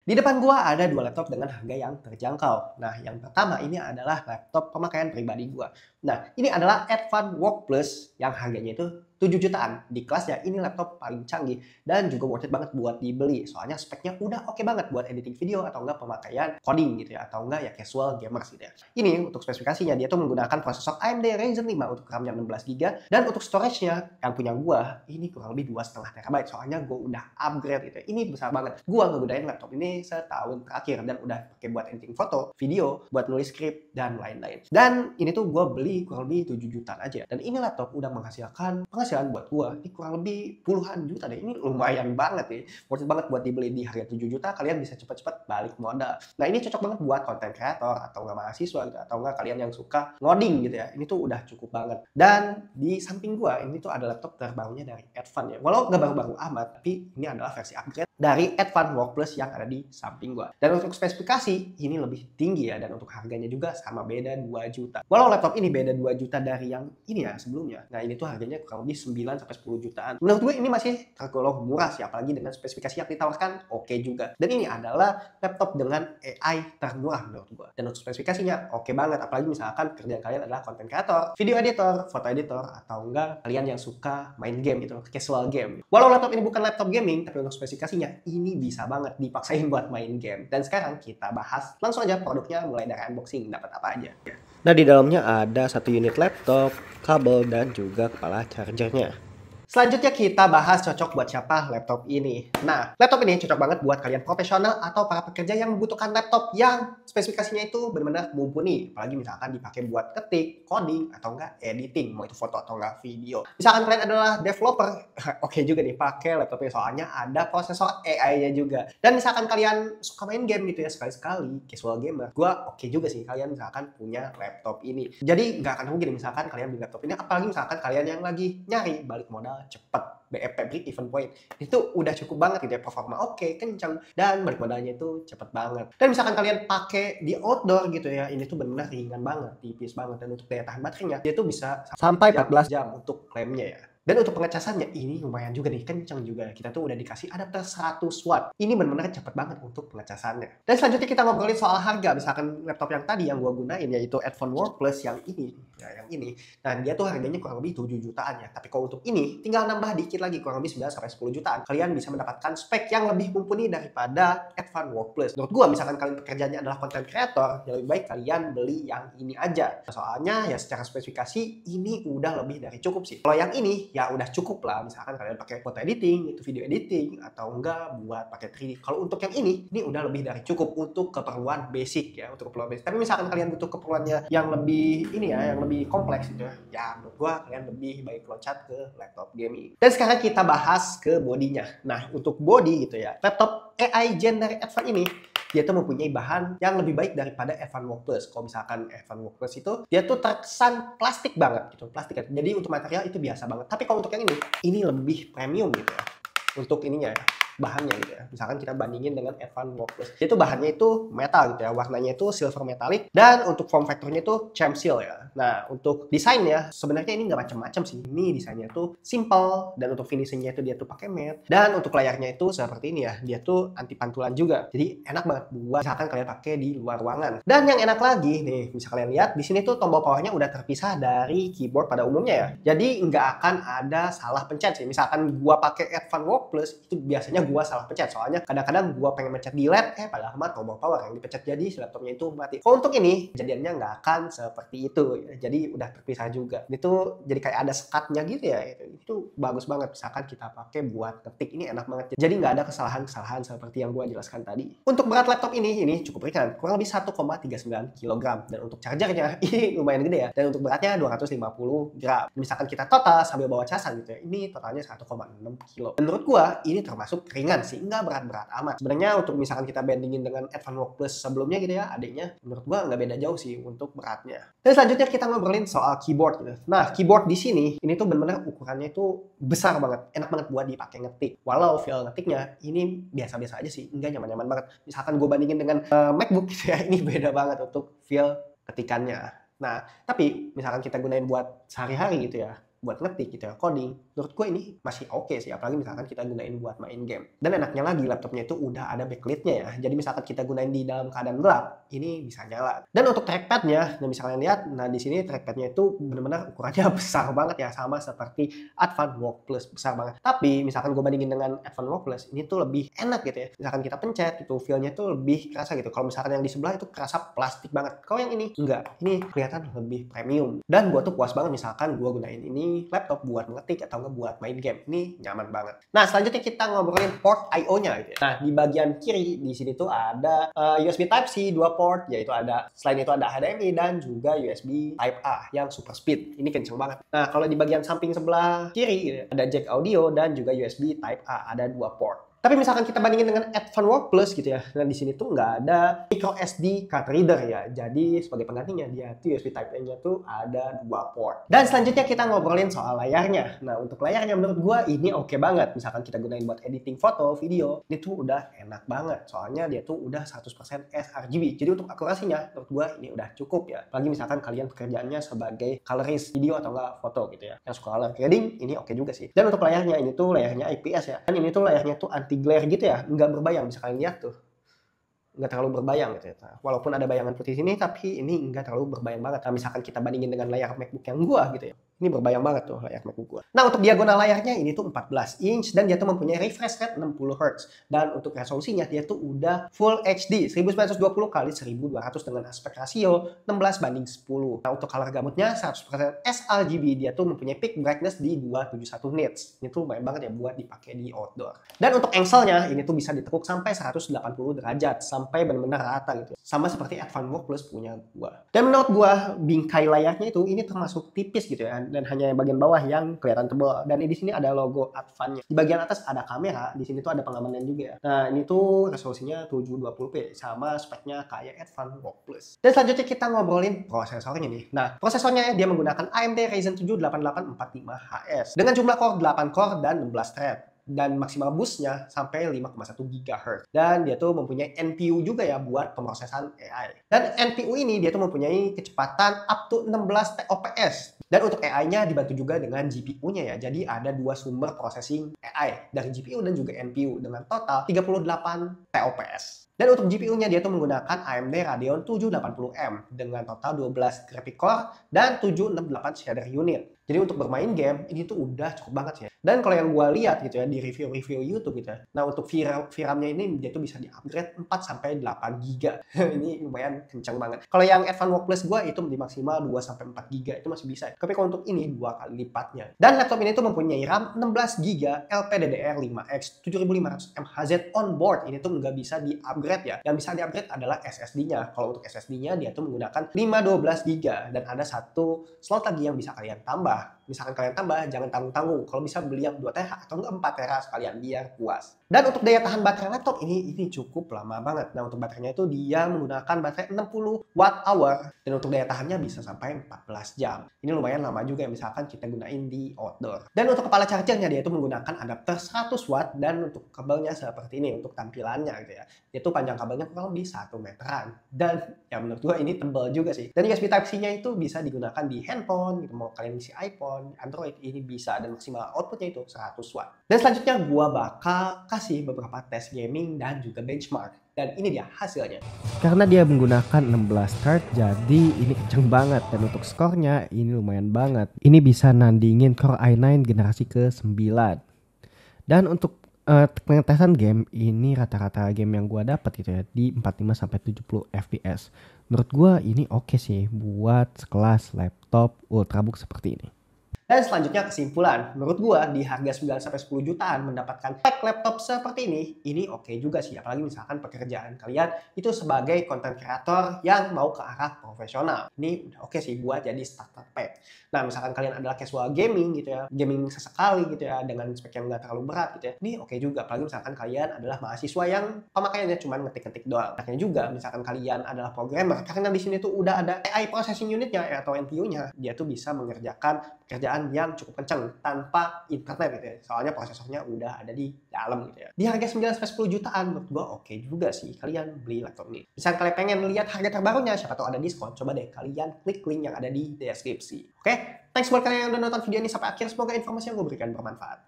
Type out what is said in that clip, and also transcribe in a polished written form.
Di depan gua ada dua laptop dengan harga yang terjangkau. Nah, yang pertama ini adalah laptop pemakaian pribadi gua. Nah, ini adalah Advan Work Plus yang harganya itu 7 jutaan. Di kelasnya ini laptop paling canggih dan juga worth it banget buat dibeli. Soalnya speknya udah oke banget buat editing video atau enggak pemakaian coding gitu ya, atau enggak ya casual gamers gitu ya. Ini untuk spesifikasinya dia tuh menggunakan prosesor AMD Ryzen 5 untuk RAM-nya 16 GB dan untuk storage-nya yang punya gua ini kurang lebih 2,5 TB. Soalnya gua udah upgrade gitu ya. Ini besar banget. Gua ngegunain laptop ini setahun terakhir dan udah pakai buat editing foto, video, buat nulis skrip dan lain-lain. Dan ini tuh gua beli kurang lebih 7 jutaan aja. Dan ini laptop udah menghasilkan penghasilan buat gua ini kurang lebih puluhan juta deh. Ini lumayan banget nih. Worth it banget buat dibeli di harga 7 juta, kalian bisa cepet-cepet balik modal. Nah, ini cocok banget buat content creator atau enggak mahasiswa gitu, atau enggak kalian yang suka ngoding gitu ya. Ini tuh udah cukup banget. Dan di samping gua ini tuh ada laptop terbarunya dari Advan ya. Walau nggak baru-baru amat, tapi ini adalah versi upgrade dari Advan Work Plus yang ada di samping gua. Dan untuk spesifikasi ini lebih tinggi ya, dan untuk harganya juga sama, beda 2 juta. Walau laptop ini beda 2 juta dari yang ini ya sebelumnya. Nah, ini tuh harganya kurang lebih 9 sampai 10 jutaan. Menurut gue ini masih tergolong murah sih, apalagi dengan spesifikasi yang ditawarkan oke juga. Dan ini adalah laptop dengan AI termurah menurut gue. Dan untuk spesifikasinya oke banget, apalagi misalkan kerjaan kalian adalah content creator, video editor, foto editor, atau enggak kalian yang suka main game gitu, casual game. Walau laptop ini bukan laptop gaming, tapi untuk spesifikasinya ini bisa banget dipaksain buat main game. Dan sekarang kita bahas langsung aja produknya, mulai dari unboxing dapat apa aja. Nah, di dalamnya ada satu unit laptop, kabel, dan juga kepala chargernya. Selanjutnya kita bahas cocok buat siapa laptop ini. Nah, laptop ini cocok banget buat kalian profesional atau para pekerja yang membutuhkan laptop yang spesifikasinya itu benar-benar mumpuni. Apalagi misalkan dipakai buat ketik, coding, atau enggak editing, mau itu foto atau enggak video. Misalkan kalian adalah developer, oke juga nih pakai laptopnya, soalnya ada prosesor AI-nya juga. Dan misalkan kalian suka main game gitu ya sekali-sekali, casual gamer, gua oke juga sih kalian misalkan punya laptop ini. Jadi nggak akan mungkin misalkan kalian beli laptop ini, apalagi misalkan kalian yang lagi nyari balik modal cepet, BEP break even point itu udah cukup banget gitu ya, performa oke, kencang, dan balik modalnya itu cepet banget. Dan misalkan kalian pakai di outdoor gitu ya, ini tuh benar-benar ringan banget, tipis banget, dan untuk daya tahan baterainya dia tuh bisa sampai 14 jam untuk klaimnya ya. Dan untuk pengecasannya ini lumayan juga nih, kencang juga. Kita tuh udah dikasih adapter 100 watt. Ini benar-benar cepet banget untuk pengecasannya. Dan selanjutnya kita ngobrolin soal harga. Misalkan laptop yang tadi yang gua gunain yaitu Advan Work Plus yang ini, ya yang ini. Nah, dia tuh harganya kurang lebih 7 jutaan ya. Tapi kalau untuk ini tinggal nambah dikit lagi, kurang lebih 9 sampai 10 jutaan. Kalian bisa mendapatkan spek yang lebih mumpuni daripada Advan Work Plus. Menurut gua misalkan kalian pekerjaannya adalah content creator, ya lebih baik kalian beli yang ini aja. Soalnya ya secara spesifikasi ini udah lebih dari cukup sih. Kalau yang ini ya udah cukup lah, misalkan kalian pakai foto editing, itu video editing, atau enggak buat pakai 3D. Kalau untuk yang ini udah lebih dari cukup untuk keperluan basic ya, untuk keperluan basic. Tapi misalkan kalian butuh keperluannya yang lebih ini ya, yang lebih kompleks gitu ya, menurut gua kalian lebih baik loncat ke laptop gaming. Dan sekarang kita bahas ke bodinya. Nah, untuk body gitu ya, laptop AI Gen dari Advan ini dia tuh mempunyai bahan yang lebih baik daripada Advan Work Plus. Kalau misalkan Advan Work Plus itu dia tuh terkesan plastik banget gitu, plastik kan. Jadi untuk material itu biasa banget. Tapi kalau untuk yang ini lebih premium gitu ya. Untuk ininya ya, bahannya gitu ya. Misalkan kita bandingin dengan Advan Work Plus. Itu bahannya itu metal gitu ya, warnanya itu silver metallic, dan untuk form factornya itu Chamsil ya. Nah, untuk desainnya sebenarnya ini nggak macam-macam sih. Ini desainnya itu simple, dan untuk finishingnya itu dia tuh pakai matte, dan untuk layarnya itu seperti ini ya, dia tuh anti pantulan juga. Jadi enak banget buat misalkan kalian pakai di luar ruangan. Dan yang enak lagi nih, bisa kalian lihat di sini tuh tombol powernya udah terpisah dari keyboard pada umumnya ya. Jadi nggak akan ada salah pencet sih. Misalkan gua pakai Advan Work Plus itu biasanya gua salah pencet, soalnya kadang-kadang gua pengen mencet delete padahal mah tombol power yang dipencet, jadi si laptopnya itu mati. Kalau untuk ini kejadiannya nggak akan seperti itu ya. Jadi udah terpisah juga. Itu jadi kayak ada sekatnya gitu ya. Itu bagus banget misalkan kita pakai buat ketik, ini enak banget. Jadi nggak ada kesalahan-kesalahan seperti yang gua jelaskan tadi. Untuk berat laptop ini cukup ringan, kurang lebih 1,39 kg, dan untuk chargernya ini lumayan gede ya. Dan untuk beratnya 250 gram. Misalkan kita total sambil bawa casan gitu ya, ini totalnya 1,6 kg. Menurut gua ini termasuk ringan sih, nggak berat-berat amat. Sebenarnya untuk misalkan kita bandingin dengan Advan Work Plus sebelumnya gitu ya, adiknya, menurut gua nggak beda jauh sih untuk beratnya. Dan selanjutnya kita ngobrolin soal keyboard gitu. Nah, keyboard di sini ini tuh benar-benar ukurannya itu besar banget, enak banget buat dipakai ngetik. Walau feel ngetiknya ini biasa-biasa aja sih, nggak nyaman-nyaman banget. Misalkan gue bandingin dengan MacBook gitu ya, ini beda banget untuk feel ketikannya. Nah, tapi misalkan kita gunain buat sehari-hari gitu ya, buat ngetik gitu ya, coding, menurut gue ini masih oke sih, apalagi misalkan kita gunain buat main game. Dan enaknya lagi laptopnya itu udah ada backlit-nya ya, jadi misalkan kita gunain di dalam keadaan gelap, ini bisa nyala. Dan untuk trackpad-nya, nah misalnya lihat, nah di sini trackpad-nya itu benar-benar ukurannya besar banget ya, sama seperti Advan Work Plus, besar banget. Tapi misalkan gue bandingin dengan Advan Work Plus, ini tuh lebih enak gitu ya. Misalkan kita pencet itu feel-nya tuh lebih kerasa gitu. Kalau misalkan yang di sebelah itu kerasa plastik banget. Kalau yang ini enggak, ini kelihatan lebih premium. Dan gue tuh puas banget misalkan gue gunain ini laptop buat ngetik atau nggak buat main game. Ini nyaman banget. Nah selanjutnya kita ngobrolin port I/O-nya gitu ya. Nah di bagian kiri di sini tuh ada USB Type-C 2 port, yaitu ada selain itu ada HDMI dan juga USB Type A yang super speed. Ini kenceng banget. Nah kalau di bagian samping sebelah kiri gitu ya, ada jack audio dan juga USB Type A, ada 2 port. Tapi misalkan kita bandingin dengan Advan Work Plus gitu ya, dan di sini tuh nggak ada micro SD card reader ya. Jadi sebagai penggantinya dia tuh USB Type A-nya tuh ada 2 port. Dan selanjutnya kita ngobrolin soal layarnya. Nah untuk layarnya menurut gua ini oke banget. Misalkan kita gunain buat editing foto, video, ini tuh udah enak banget. Soalnya dia tuh udah 100% sRGB. Jadi untuk akurasinya menurut gua ini udah cukup ya. Apalagi misalkan kalian pekerjaannya sebagai colorist video atau enggak foto gitu ya. Yang suka color grading ini oke juga sih. Dan untuk layarnya ini tuh layarnya IPS ya. Dan ini tuh layarnya tuh anti glare gitu ya, nggak berbayang, bisa kalian lihat tuh nggak terlalu berbayang gitu ya. Walaupun ada bayangan putih sini, tapi ini nggak terlalu berbayang banget. Nah, misalkan kita bandingin dengan layar MacBook yang gua gitu ya, ini berbayang banget tuh layar MacBook gua. Nah untuk diagonal layarnya ini tuh 14 inch dan dia tuh mempunyai refresh rate 60 Hz. Dan untuk resolusinya dia tuh udah Full HD 1920 x 1200 dengan aspek rasio 16:10. Nah untuk color gamutnya 100% sRGB, dia tuh mempunyai peak brightness di 271 nits. Ini tuh lumayan banget ya buat dipakai di outdoor. Dan untuk angle-nya ini tuh bisa ditekuk sampai 180 derajat sampai benar-benar rata gitu. Sama seperti Advan Work Plus punya gua. Dan menurut gua bingkai layarnya itu ini termasuk tipis gitu ya, dan hanya bagian bawah yang kelihatan tebal. Dan di sini ada logo Advan-nya. Di bagian atas ada kamera, di sini tuh ada pengamanan juga ya. Nah, ini tuh resolusinya 720p sama speknya kayak Advan Work Plus. Dan selanjutnya kita ngobrolin prosesornya nih. Nah, prosesornya dia menggunakan AMD Ryzen 7 8845HS dengan jumlah core 8 core dan 16 thread. Dan maksimal boost-nya sampai 5,1 GHz. Dan dia tuh mempunyai NPU juga ya buat pemrosesan AI. Dan NPU ini dia tuh mempunyai kecepatan up to 16 TOPS. Dan untuk AI-nya dibantu juga dengan GPU-nya ya. Jadi ada 2 sumber processing AI dari GPU dan juga NPU dengan total 38 TOPS. Dan untuk GPU-nya dia tuh menggunakan AMD Radeon 780M dengan total 12 graphic core dan 768 shader unit. Jadi untuk bermain game ini tuh udah cukup banget ya. Dan kalau yang gue lihat gitu ya di review-review YouTube gitu ya. Nah untuk VRAM-nya ini dia tuh bisa di-upgrade 4 sampai 8 GB. Ini lumayan kencang banget. Kalau yang Advan Work Plus gue itu di maksimal 2 sampai 4 GB itu masih bisa. Tapi kalau untuk ini 2 kali lipatnya. Dan laptop ini tuh mempunyai RAM 16 GB LPDDR5X 7500 MHz on board. Ini tuh nggak bisa di-upgrade ya. Yang bisa di-upgrade adalah SSD-nya. Kalau untuk SSD-nya dia tuh menggunakan 512 GB dan ada satu slot lagi yang bisa kalian tambah. Misalkan kalian tambah, jangan tanggung-tanggung. Kalau bisa beli yang 2 TB atau enggak 4 TB sekalian biar puas. Dan untuk daya tahan baterai laptop ini cukup lama banget. Nah untuk baterainya itu dia menggunakan baterai 60 Wh dan untuk daya tahannya bisa sampai 14 jam. Ini lumayan lama juga misalkan kita gunain di outdoor. Dan untuk kepala chargernya dia itu menggunakan adapter 100 watt dan untuk kabelnya seperti ini untuk tampilannya gitu ya. Itu panjang kabelnya kurang lebih 1 meteran. Dan ya menurut gua ini tebal juga sih. Dan USB Type-C-nya itu bisa digunakan di handphone gitu, mau kalian isi iPhone, Android ini bisa, dan maksimal outputnya itu 100 watt. Dan selanjutnya gua bakal kasih beberapa tes gaming dan juga benchmark. Dan ini dia hasilnya. Karena dia menggunakan 16 thread, jadi ini kenceng banget. Dan untuk skornya ini lumayan banget. Ini bisa nandingin Core i9 generasi ke-9. Dan untuk pengetesan game, ini rata-rata game yang gua dapat gitu ya di 45 sampai 70 fps. Menurut gua ini oke sih buat sekelas laptop ultrabook seperti ini. Dan selanjutnya kesimpulan, menurut gua di harga 9-10 jutaan mendapatkan spek laptop seperti ini oke juga sih. Apalagi misalkan pekerjaan kalian itu sebagai content creator yang mau ke arah profesional. Ini udah oke sih buat jadi starter pack. Nah misalkan kalian adalah casual gaming gitu ya, gaming sesekali gitu ya, dengan spek yang nggak terlalu berat gitu ya, ini oke juga. Apalagi misalkan kalian adalah mahasiswa yang pemakaiannya cuma ngetik-ngetik doang. Akhirnya juga misalkan kalian adalah programmer, karena di sini tuh udah ada AI processing unitnya atau NPU-nya, dia tuh bisa mengerjakan pekerjaan performaan yang cukup kenceng tanpa internet gitu ya. Soalnya prosesornya udah ada di dalam gitu ya. Di harga 9-10 jutaan menurut gua oke juga sih kalian beli laptop ini. Misalnya kalian pengen lihat harga terbarunya, siapa tahu ada diskon, coba deh kalian klik link yang ada di deskripsi. Oke? Thanks buat kalian yang udah nonton video ini sampai akhir. Semoga informasi yang gue berikan bermanfaat.